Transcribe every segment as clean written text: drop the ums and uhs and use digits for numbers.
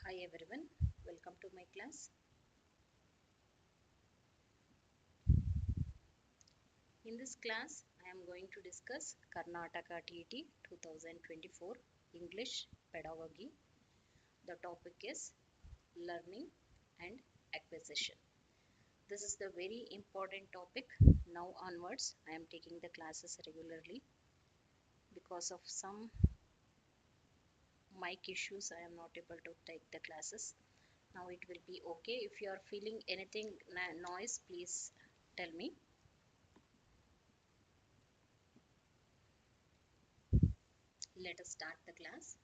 Hi everyone, welcome to my class. In this class, I am going to discuss Karnataka TET 2024 English Pedagogy. The topic is Learning and Acquisition. This is the very important topic. Now onwards, I am taking the classes regularly. Because of some mic issues, I am not able to take the classes. Now it will be okay. If you are feeling anything noise, please tell me. Let us start the class.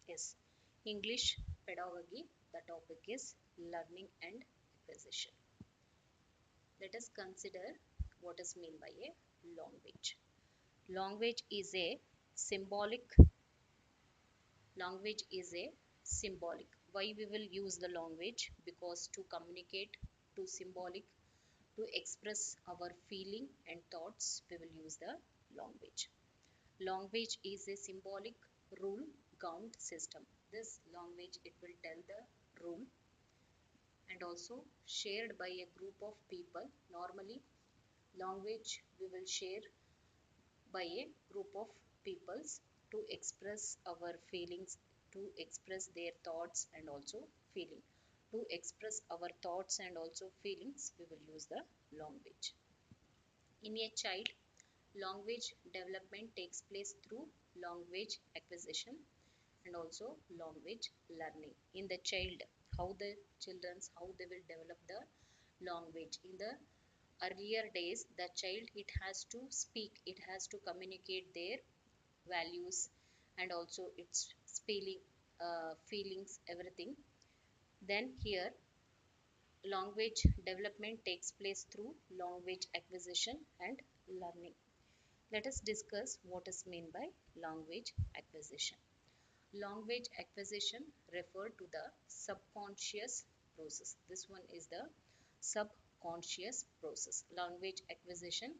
Yes, English pedagogy. The topic is learning and acquisition. Let us consider what is meant by a language. Language is a symbolic. Language is a symbolic. Why we will use the language? Because to communicate, to symbolic, to express our feeling and thoughts, we will use the language. Language is a symbolic rule count system. This language it will tell the rule and also shared by a group of people. Normally language we will share by a group of peoples to express our feelings, to express their thoughts and also feeling. To express our thoughts and also feelings we will use the language. In a child, language development takes place through language acquisition and also language learning. In the child, how the children's how they will develop the language. In the earlier days, the child it has to speak, it has to communicate their values and also its spelling, feelings, everything. Then here language development takes place through language acquisition and learning. Let us discuss what is meant by language acquisition. Language acquisition refer to the subconscious process. This one is the subconscious process. Language acquisition,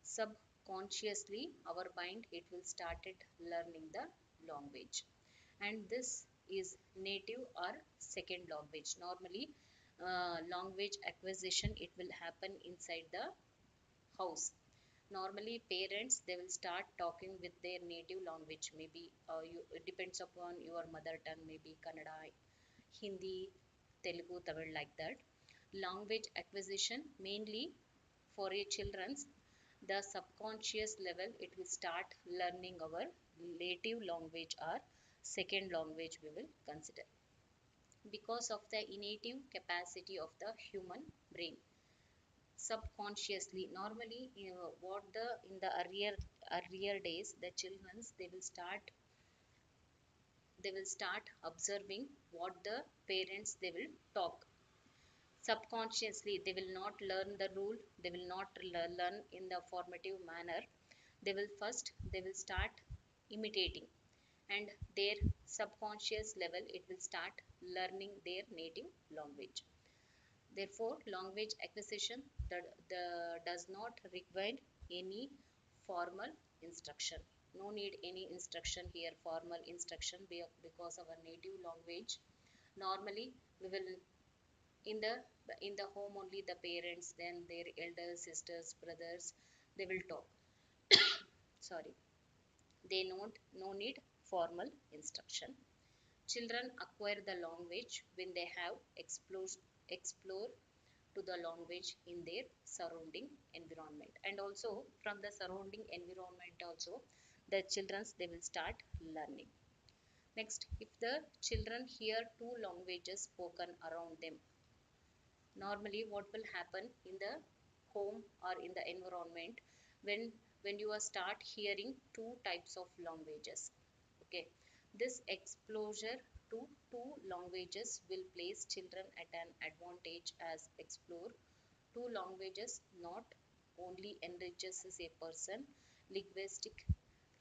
subconsciously our mind it will started learning the language, and this is native or second language. Normally language acquisition it will happen inside the house. Normally parents they will start talking with their native language. Maybe it depends upon your mother tongue, maybe Kannada, Hindi, Telugu, Tamil, like that. Language acquisition mainly for a children's, the subconscious level it will start learning our native language or second language we will consider because of the innate capacity of the human brain. Subconsciously normally what the in the earlier days the children's they will start observing what the parents they will talk. Subconsciously they will not learn the rule, they will not learn in the formative manner. They will first they will start imitating, and their subconscious level it will start learning their native language. Therefore language acquisition does not require any formal instruction. No need any instruction here, formal instruction, because our native language normally we will in the home only the parents, then their elders, sisters, brothers they will talk. Sorry, they don't no need formal instruction. Children acquire the language when they have explore to the language in their surrounding environment, and also from the surrounding environment also the children they will start learning. Next, if the children hear two languages spoken around them, normally what will happen in the home or in the environment when you are start hearing two types of languages, okay, this exposure to two languages will place children at an advantage as explore two languages not only enriches a person linguistic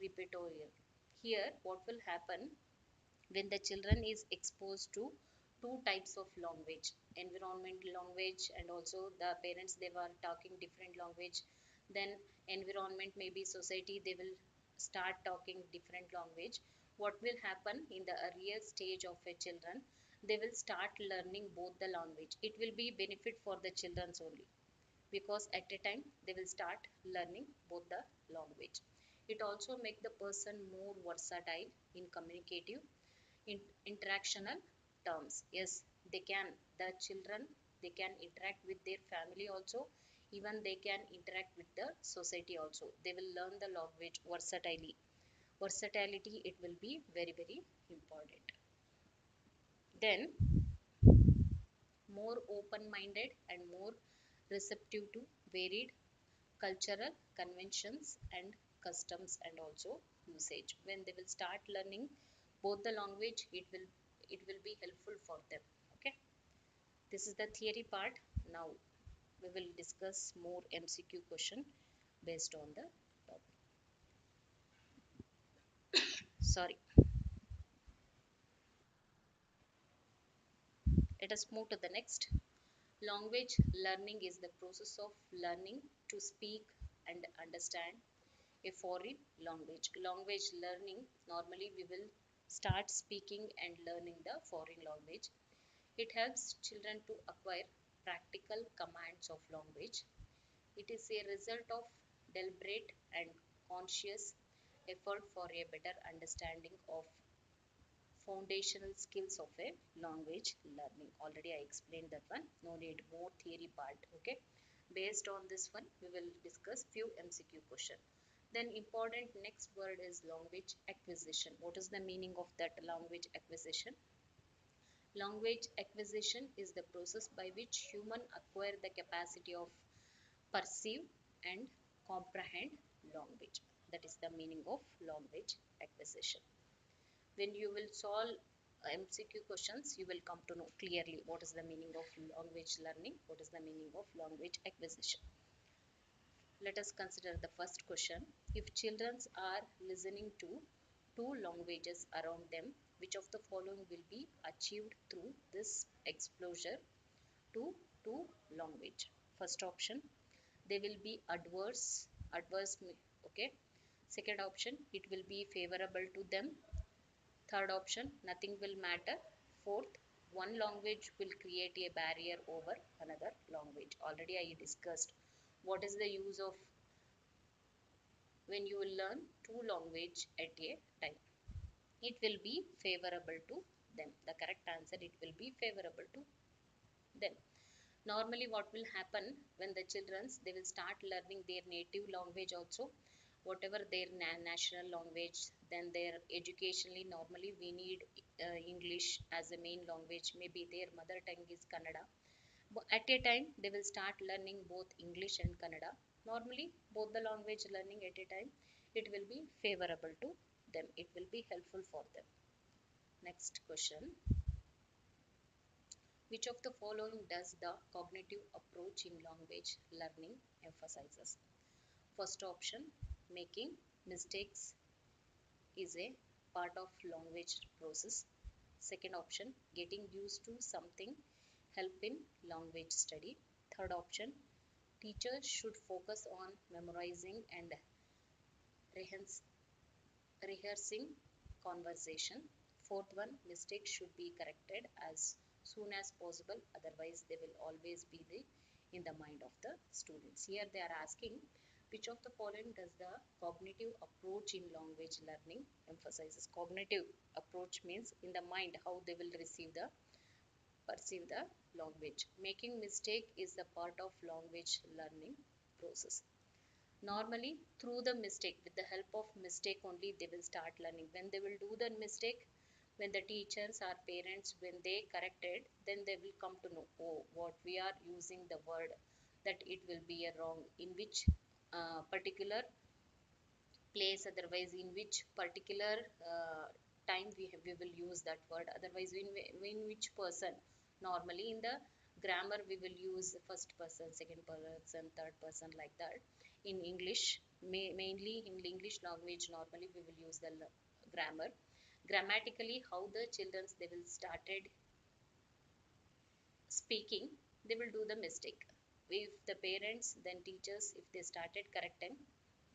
repertoire. Here what will happen when the children is exposed to two types of language, environment language, and also the parents they were talking different language. Then environment, maybe society, they will start talking different language. What will happen in the earlier stage of a children, they will start learning both the language. It will be benefit for the children's only, because at a time they will start learning both the language. It also make the person more versatile in communicative, interactional terms. Yes, they can, the children, they can interact with their family also, even they can interact with the society also. They will learn the language versatility, it will be very very important. Then more open minded and more receptive to varied cultural conventions and customs and also usage. When they will start learning both the language, it will be helpful for them. Okay, this is the theory part. Now we will discuss more MCQ question based on the topic. Sorry, let us move to the next. Language learning is the process of learning to speak and understand a foreign language. Language learning, normally we will start speaking and learning the foreign language. It helps children to acquire practical commands of language. It is a result of deliberate and conscious effort for a better understanding of foundational skills of a language learning. Already I explained that one, no need more theory part. Okay, based on this one we will discuss few MCQ question. Then important next word is language acquisition. What is the meaning of that language acquisition? Language acquisition is the process by which human acquire the capacity of perceive and comprehend language. That is the meaning of language acquisition. When you will solve MCQ questions, you will come to know clearly what is the meaning of language learning, what is the meaning of language acquisition. Let us consider the first question. If children are listening to two languages around them, which of the following will be achieved through this exposure to two language? First option, they will be adverse, okay. Second option, it will be favorable to them. Third option, nothing will matter. Fourth, one language will create a barrier over another language. Already I discussed what is the use of when you will learn two language at a time. It will be favorable to them. The correct answer, it will be favorable to them. Normally what will happen when the childrens they will start learning their native language also, whatever their national language, then their educationally normally we need English as a main language, maybe their mother tongue is Kannada. But at a time they will start learning both English and Kannada. Normally both the language learning at a time, it will be favorable to them, it will be helpful for them. Next question, which of the following does the cognitive approach in language learning emphasizes? First option, making mistakes is a part of language process. Second option, getting used to something help in language study. Third option, teachers should focus on memorizing and rehearsing conversation. Fourth one, mistakes should be corrected as soon as possible, otherwise they will always be in the mind of the students. Here they are asking which of the following does the cognitive approach in language learning emphasizes. Cognitive approach means in the mind how they will perceive the language. Making mistake is the part of language learning process. Normally through the mistake, with the help of mistake only they will start learning. When they will do the mistake, when the teachers or parents when they correct it, then they will come to know, oh, what we are using the word, that it will be a wrong in which particular place, otherwise in which particular time we will use that word, otherwise in which person. Normally in the grammar we will use first person, second person, third person, like that. In English, mainly in English language, normally we will use the grammar. Grammatically how the children they will started speaking, they will do the mistake. If the parents then teachers, if they started correcting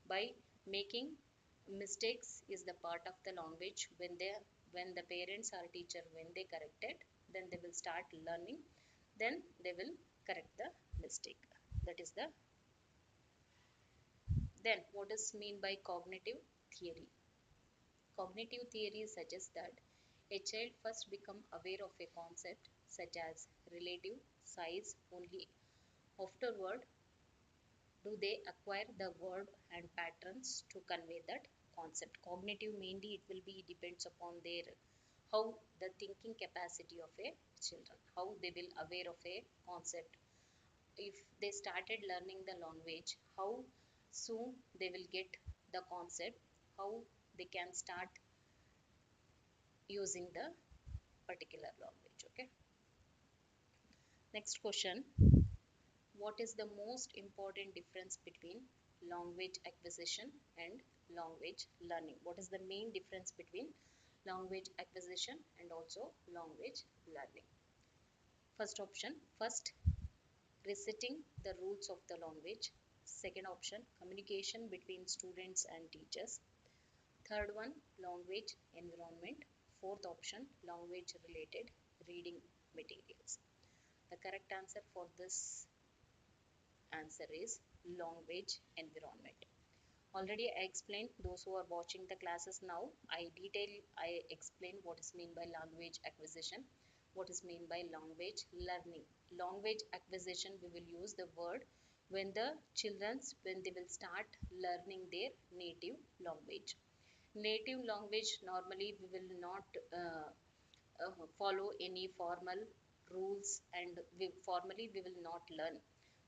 by making mistakes is the part of the language, when the parents or teacher when they correct it, then they will start learning, then they will correct the mistake. That is the. Then what is mean by cognitive theory? Cognitive theory suggests that a child first become aware of a concept such as relative size only afterward do they acquire the word and patterns to convey that concept. Cognitive mainly it will be depends upon their how the thinking capacity of a children, how they will aware of a concept. If they started learning the language, how soon they will get the concept, how they can start using the particular language. Okay, next question. What is the most important difference between language acquisition and language learning? What is the main difference between language acquisition and also language learning? First option, first, reciting the rules of the language. Second option, communication between students and teachers. Third one, language environment. Fourth option, language related reading materials. The correct answer for this answer is language environment. Already I explained, those who are watching the classes now, I explained what is mean by language acquisition, what is mean by language learning. Language acquisition, we will use the word when the children's when they will start learning their native language. Native language normally we will not follow any formal rules, and formally we will not learn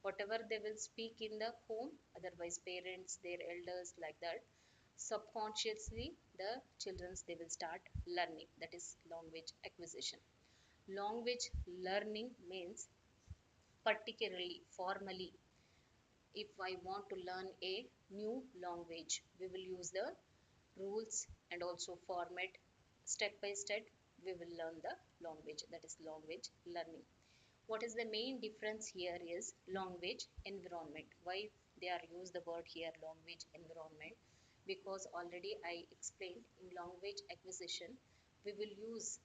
whatever they will speak in the home, otherwise parents, their elders, like that, subconsciously the children's they will start learning. That is language acquisition. Language learning means particularly formally, if I want to learn a new language, we will use the rules and also format. Step by step we will learn the language. That is language learning. What is the main difference here is language environment. Why they are used the word here language environment? Because already I explained in language acquisition we will use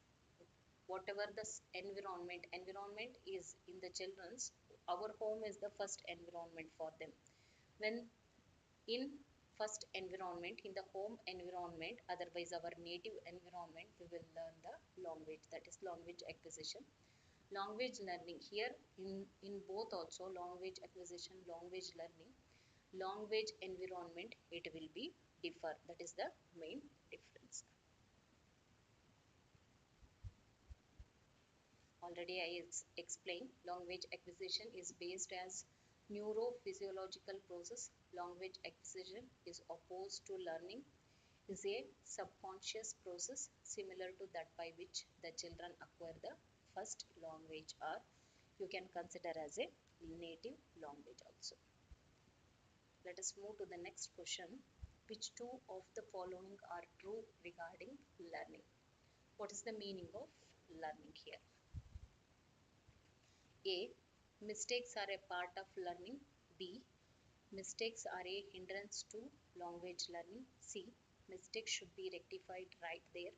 whatever the environment is in the children's. Our home is the first environment for them. When in first environment, in the home environment, otherwise our native environment, we will learn the language. That is language acquisition. Language learning here in both also language acquisition, language learning, language environment, it will be differ. That is the main difference. Already I explained language acquisition is based as neurophysiological process. Language acquisition is opposed to learning, is a subconscious process similar to that by which the children acquire the first language, or you can consider as a native language also. Let us move to the next question. Which two of the following are true regarding learning? What is the meaning of learning here? A. Mistakes are a part of learning. B. Mistakes are a hindrance to language learning. C. Mistakes should be rectified right there.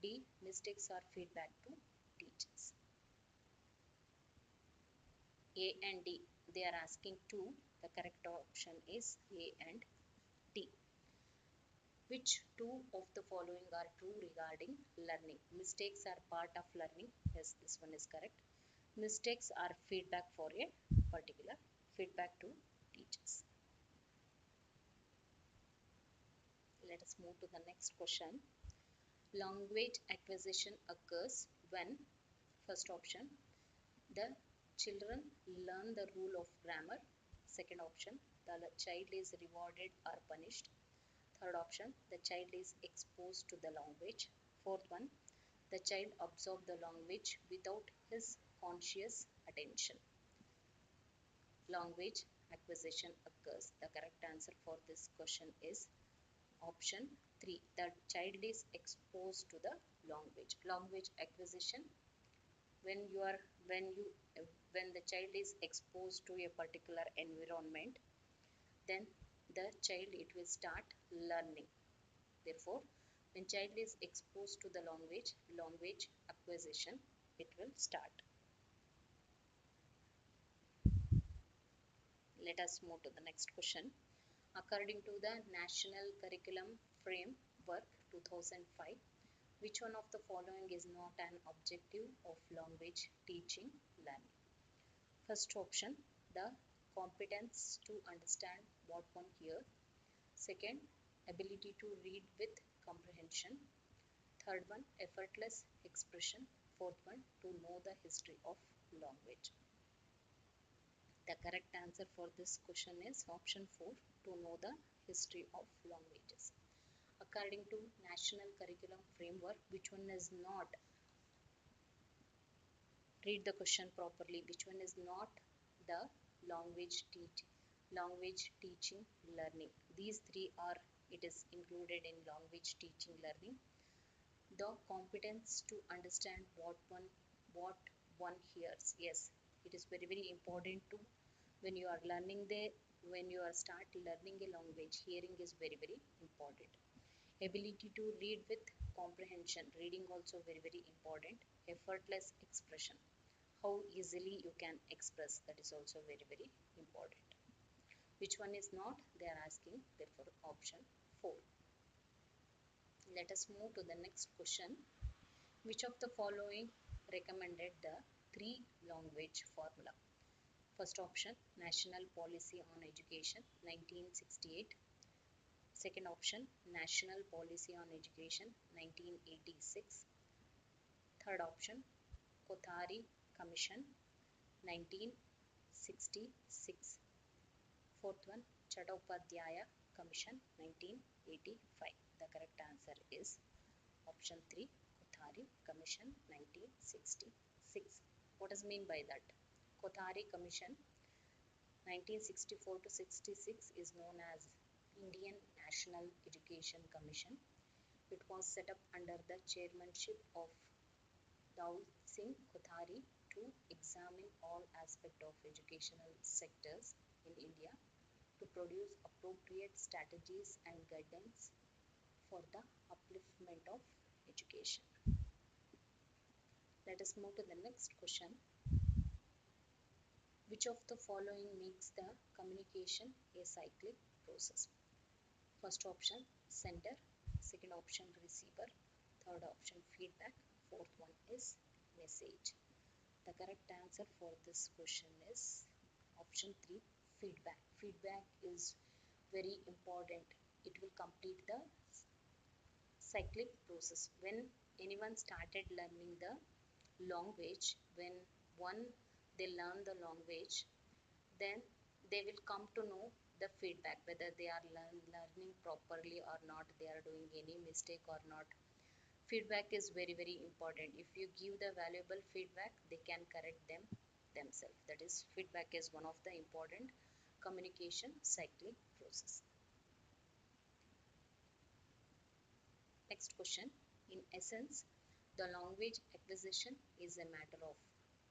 D. Mistakes are feedback to teachers. A and D. They are asking two. The correct option is A and D. Which two of the following are true regarding learning? Mistakes are part of learning. Yes, this one is correct. Mistakes are feedback for a particular feedback to teachers. Let us move to the next question. Language acquisition occurs when, first option, the children learn the rule of grammar. Second option, the child is rewarded or punished. Third option, the child is exposed to the language. Fourth one, the child absorbs the language without his conscious attention. Language acquisition occurs. The correct answer for this question is option 3. The child is exposed to the language. Language acquisition, when you are when you when the child is exposed to a particular environment, then the child it will start learning. Therefore, when child is exposed to the language acquisition, it will start. Let us move to the next question. According to the National Curriculum Framework 2005, which one of the following is not an objective of language teaching learning? First option, the competence to understand what one hears. Second, ability to read with comprehension. Third one, effortless expression. Fourth one, to know the history of language. The correct answer for this question is option 4, to know the history of languages. According to National Curriculum Framework, which one is not, read the question properly, which one is not the language teaching learning? These three are, it is included in language teaching learning. The competence to understand what one hears. Yes, it is very important to, when you are learning when you are start learning a language, hearing is very important. Ability to read with comprehension, reading also very important. Effortless expression, how easily you can express, that is also very important. Which one is not, they are asking, therefore option 4. Let us move to the next question. Which of the following recommended the 3-language formula? First option, National Policy on Education 1968. Second option, National Policy on Education 1986. Third option, Kothari Commission 1966. Fourth one, Chattopadhyaya Commission 1985. The correct answer is option 3, Kothari Commission 1966. What does mean by that? Kothari Commission 1964 to 66 is known as Indian National Education Commission. It was set up under the chairmanship of Dao Singh Kothari to examine all aspects of educational sectors in India, to produce appropriate strategies and guidance for the upliftment of education. Let us move to the next question. Which of the following makes the communication a cyclic process? First option, sender. Second option, receiver. Third option, feedback. Fourth one is message. The correct answer for this question is option 3, feedback. Feedback is very important. It will complete the cyclic process. When anyone started learning the language, when they learn the language, then they will come to know the feedback, whether they are learning properly or not, they are doing any mistake or not. Feedback is very important. If you give the valuable feedback, they can correct themselves. That is, feedback is one of the important communication cyclic process. Next question. In essence, the language acquisition is a matter of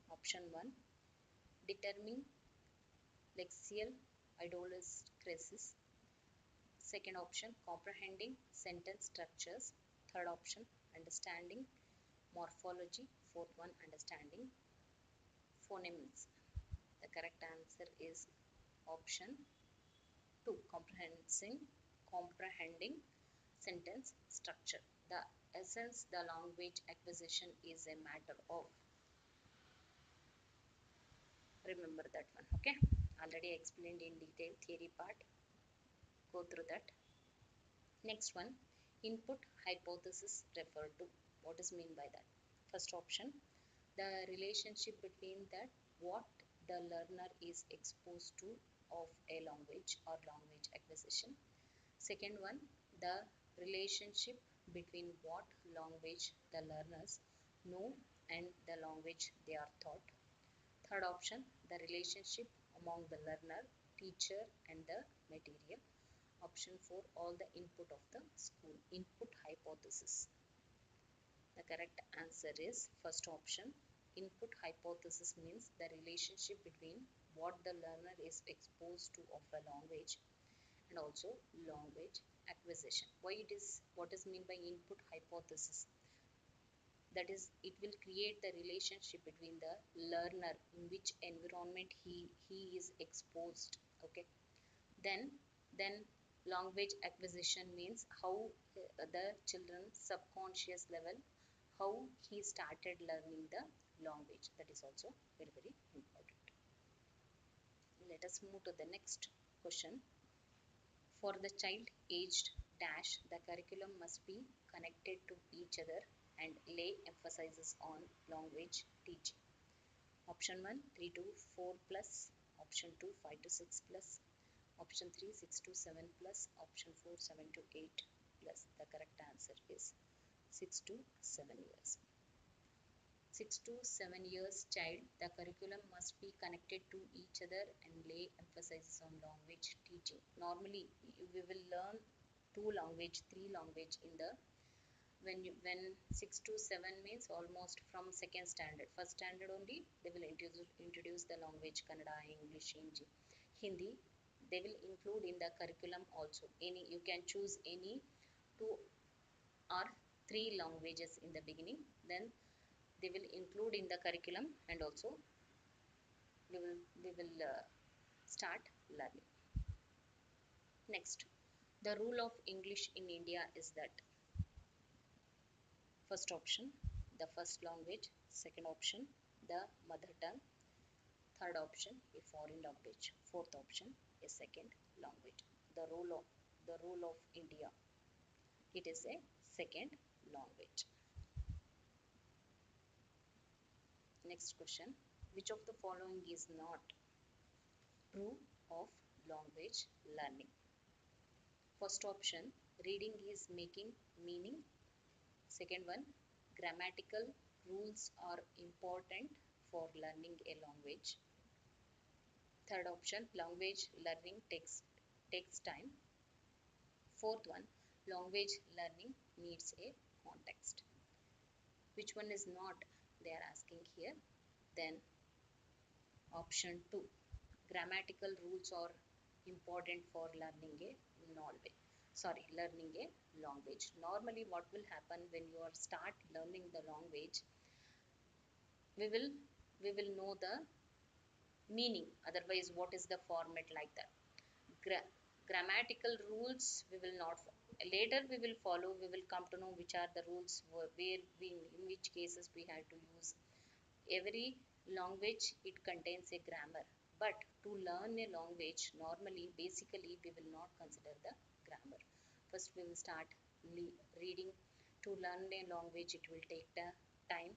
option 1, determining lexical idiosyncrasies. Second option, comprehending sentence structures. Third option, understanding morphology. Fourth one, understanding phonemes. The correct answer is option 2, comprehending sentence structure. The essence, the language acquisition is a matter of, remember that one, okay? Already explained in detail theory part, go through that. Next one, input hypothesis referred to. What is mean by that? First option, the relationship between that what the learner is exposed to of a language or language acquisition. Second one, the relationship between what language the learners know and the language they are taught. Third option, the relationship among the learner, teacher and the material. Option 4, all the input of the school, input hypothesis. The correct answer is first option, Input hypothesis means the relationship between what the learner is exposed to of a language and also language acquisition. What is meant by input hypothesis? That is, it will create the relationship between the learner in which environment he is exposed. Okay, then language acquisition means how the children subconscious level, how he started learning the language. That is also very important. Let us move to the next question. For the child aged dash, the curriculum must be connected to each other and lay emphasis on language teaching. Option 1 3 to 4 plus, option 2 5 to 6 plus, option 3 6 to 7 plus, option 4 7 to 8 plus. The correct answer is 6 to 7 years. 6 to 7 years child, the curriculum must be connected to each other and lay emphasis on language teaching. Normally, we will learn two language, three language in the when 6 to 7 means almost from second standard. First standard only they will introduce the language Kannada, English, Hindi. They will include in the curriculum also. Any you can choose any two or three languages in the beginning. Then they will include in the curriculum and also we will start learning. Next, the rule of English in India is that first option the first language, second option the mother tongue, third option a foreign language, fourth option a second language. The rule of India, it is a second language. Next question, which of the following is not true of language learning? First option, reading is making meaning. Second one, grammatical rules are important for learning a language. Third option, language learning takes time. Fourth one, language learning needs a context. Which one is not, they are asking here? Then option 2, grammatical rules are important for learning a language. Normally what will happen when you are start learning the language, we will know the meaning, otherwise what is the format, like that. Grammatical rules we will not later we will follow, we will come to know which are the rules where we in which cases we have to use. Every language it contains a grammar, but to learn a language normally basically we will not consider the grammar. First we will start reading. To learn a language it will take the time,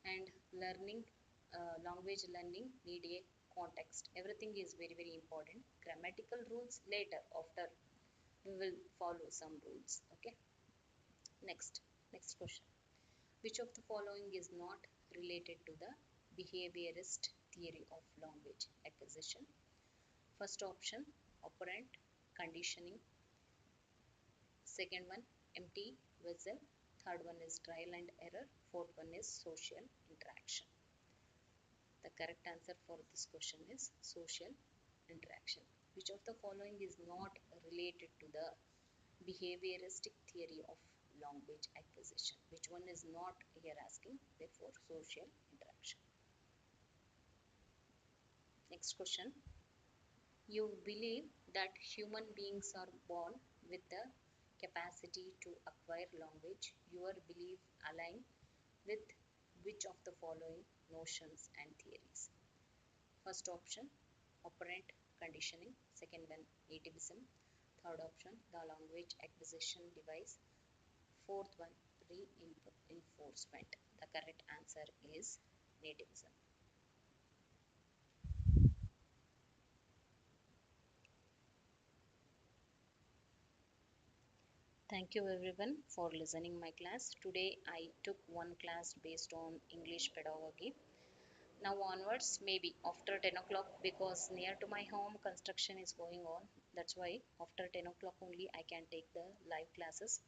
and language learning need a context. Everything is very important. Grammatical rules later, after we will follow some rules. Okay, next question, which of the following is not related to the behaviorist theory of language acquisition? First option, operant conditioning. Second one, empty vessel. Third one is trial and error. Fourth one is social interaction. The correct answer for this question is social interaction. Which of the following is not related to the behavioristic theory of language acquisition? Which one is not here asking? Therefore, social interaction. Next question. You believe that human beings are born with the capacity to acquire language. Your belief align with which of the following notions and theories? First option, operant conditioning. Second one, nativism. Third option, the language acquisition device. Fourth one, reinforcement. The correct answer is nativism. Thank you everyone for listening my class. Today I took one class based on English pedagogy. Now onwards, maybe after 10 o'clock, because near to my home construction is going on. That's why after 10 o'clock only I can take the live classes.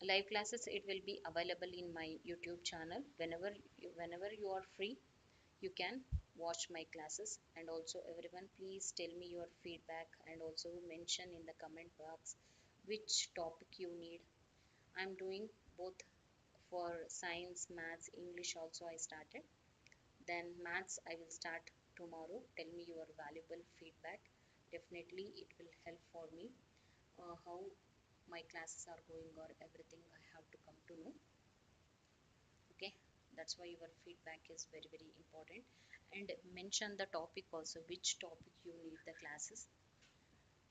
live classes, it will be available in my YouTube channel. Whenever you are free, you can watch my classes. And also everyone, please tell me your feedback and also mention in the comment box which topic you need. I'm doing both for science, maths, English also I started. Then maths I will start tomorrow. Tell me your valuable feedback. Definitely it will help for me how my classes are going or everything I have to come to know. Okay, that's why your feedback is very very important. And mention the topic also, which topic you need the classes.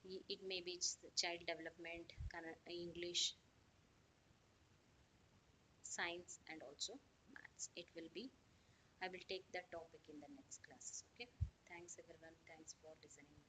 It may be child development, English, science, and also maths. It will be, I will take that topic in the next classes. Okay, thanks everyone, thanks for listening.